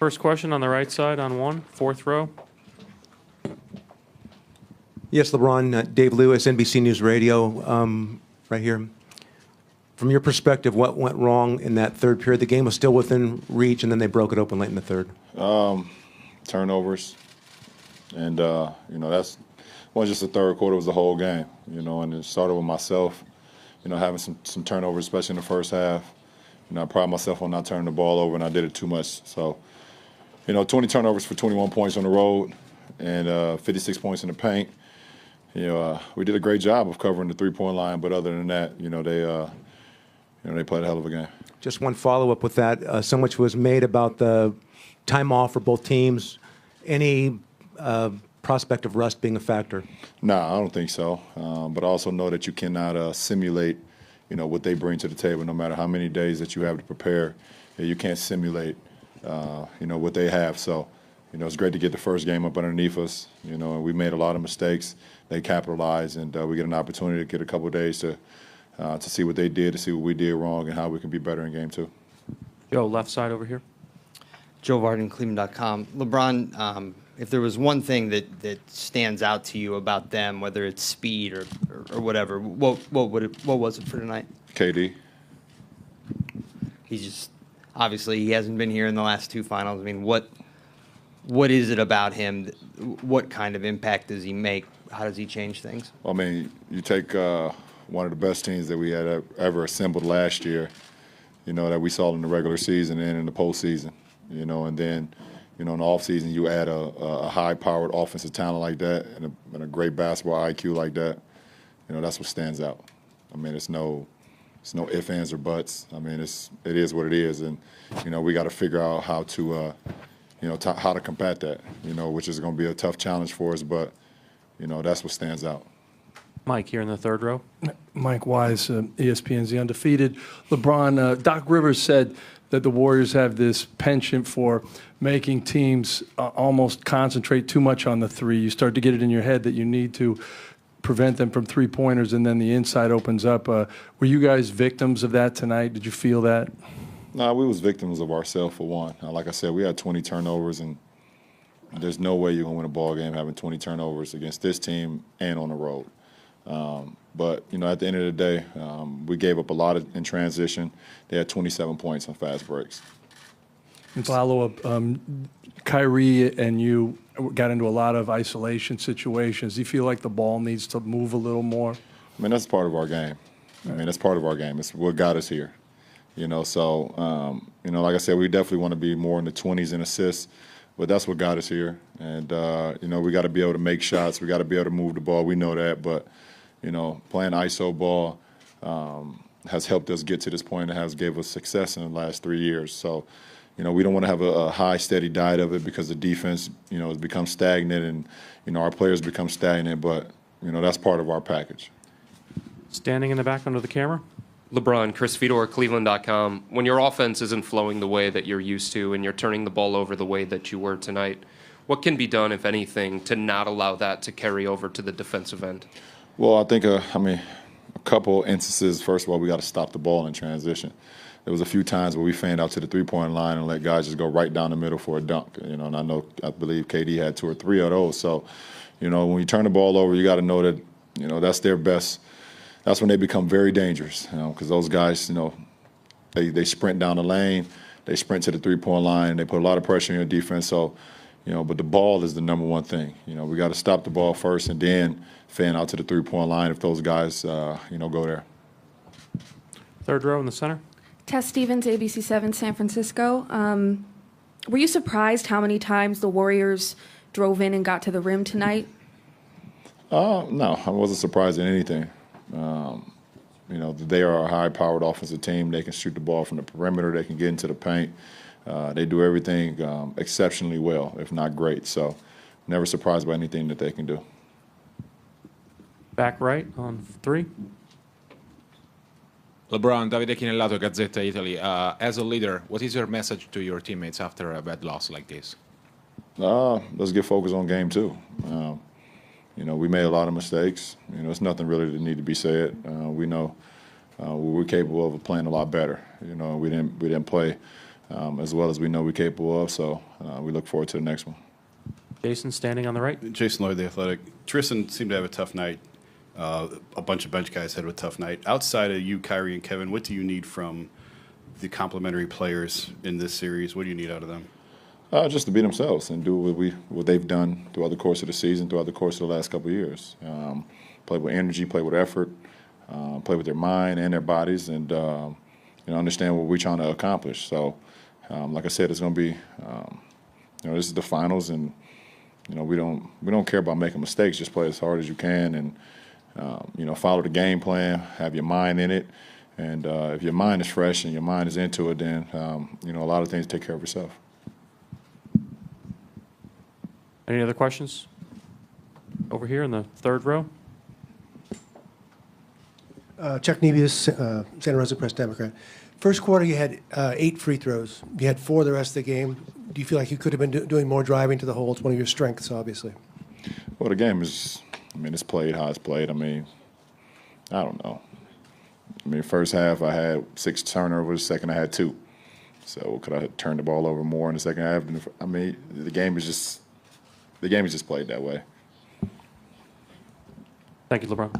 First question on the right side on one, fourth row. Yes, LeBron, Dave Lewis, NBC News Radio, right here. From your perspective, what went wrong in that third period? The game was still within reach, and then they broke it open late in the third. Turnovers, and that's wasn't just the third quarter; it was the whole game. And it started with myself, having some turnovers, especially in the first half. I pride myself on not turning the ball over, and I did it too much. So, 20 turnovers for 21 points on the road, and 56 points in the paint. We did a great job of covering the three-point line, but other than that, they played a hell of a game. Just one follow-up with that. So much was made about the time off for both teams. Any prospect of rust being a factor? No, I don't think so. But I also know that you cannot simulate, what they bring to the table. No matter how many days that you have to prepare, you can't simulate, what they have. So, it's great to get the first game up underneath us. And we made a lot of mistakes. They capitalized, and we get an opportunity to get a couple of days to see what they did, to see what we did wrong, and how we can be better in game two. Joe, left side over here. Joe Varden, Cleveland.com. LeBron, if there was one thing that stands out to you about them, whether it's speed or whatever, what was it for tonight? KD. He's just obviously he hasn't been here in the last two finals. I mean, what is it about him? What kind of impact does he make? How does he change things? I mean, you take one of the best teams that we had ever assembled last year, that we saw in the regular season and in the postseason, and then, in the offseason you add a high-powered offensive talent like that and a great basketball IQ like that, that's what stands out. I mean, it's no ifs, ands, or buts. I mean, it is what it is, and, we got to figure out how to, how to combat that, which is going to be a tough challenge for us, but, that's what stands out. Mike here in the third row. Mike Wise, ESPN's The Undefeated. LeBron, Doc Rivers said that the Warriors have this penchant for making teams almost concentrate too much on the three. You start to get it in your head that you need to prevent them from three-pointers, and then the inside opens up. Were you guys victims of that tonight? Did you feel that? No, we was victims of ourselves for one. Like I said, we had 20 turnovers, and there's no way you're going to win a ball game having 20 turnovers against this team and on the road. But, at the end of the day, we gave up a lot in transition. They had 27 points on fast breaks. And follow-up, KYRIE and you got into a lot of isolation situations. Do you feel like the ball needs to move a little more? I mean, that's part of our game. I mean, that's part of our game. It's what got us here. So, like I said, we definitely want to be more in the 20s in assists, but that's what got us here. And, we got to be able to make shots. We got to be able to move the ball. We know that, but, playing ISO ball has helped us get to this point and has gave us success in the last 3 years. So, we don't want to have a high, steady diet of it because the defense, has become stagnant and, our players become stagnant, but, that's part of our package. Standing in the back under the camera. LeBron, Chris Fedor, Cleveland.com. When your offense isn't flowing the way that you're used to and you're turning the ball over the way that you were tonight, what can be done, if anything, to not allow that to carry over to the defensive end? Well, I think, a couple instances. First of all, we got to stop the ball in transition. There was a few times where we fanned out to the three-point line and let guys just go right down the middle for a dunk. And I believe KD had 2 or 3 of those. So, when you turn the ball over, you got to know that, that's their best. That's when they become very dangerous, because those guys, they sprint down the lane, they sprint to the three-point line, they put a lot of pressure on your defense. So, but the ball is the number one thing. We got to stop the ball first and then fan out to the three-point line if those guys, go there. Third row in the center. Tess Stevens, ABC7, San Francisco. Were you surprised how many times the Warriors drove in and got to the rim tonight? No, I wasn't surprised at anything. They are a high-powered offensive team. They can shoot the ball from the perimeter. They can get into the paint. They do everything exceptionally well, if not great. So never surprised by anything that they can do. Back right on 3. LeBron, Davide Chinellato, Gazzetta Italy. As a leader, what is your message to your teammates after a bad loss like this? Let's get focused on game 2. We made a lot of mistakes. It's nothing really that need to be said. We know we're capable of playing a lot better. We didn't play as well as we know we're capable of. So we look forward to the next one. Jason, standing on the right. Jason Lloyd, The Athletic. Tristan seemed to have a tough night. A bunch of bench guys had a tough night. Outside of you, Kyrie, and Kevin, what do you need from the complementary players in this series? What do you need out of them? Just to be themselves and do what they've done throughout the course of the season, throughout the course of the last couple of years. Play with energy, play with effort, play with their mind and their bodies, and understand what we're trying to accomplish. So, like I said, it's going to be, this is the finals, and we don't care about making mistakes. Just play as hard as you can, and follow the game plan. Have your mind in it, and if your mind is fresh and your mind is into it, then a lot of things take care of itself. Any other questions? Over here in the third row. Chuck Nebius, Santa Rosa Press Democrat. First quarter, you had 8 free throws. You had 4 the rest of the game. Do you feel like you could have been doing more driving to the hole? It's one of your strengths, obviously. Well, the game is, it's played how it's played. I don't know. First half I had 6 turnovers. Second I had 2. So could I have turned the ball over more in the second half? The game is just played that way. Thank you, LeBron.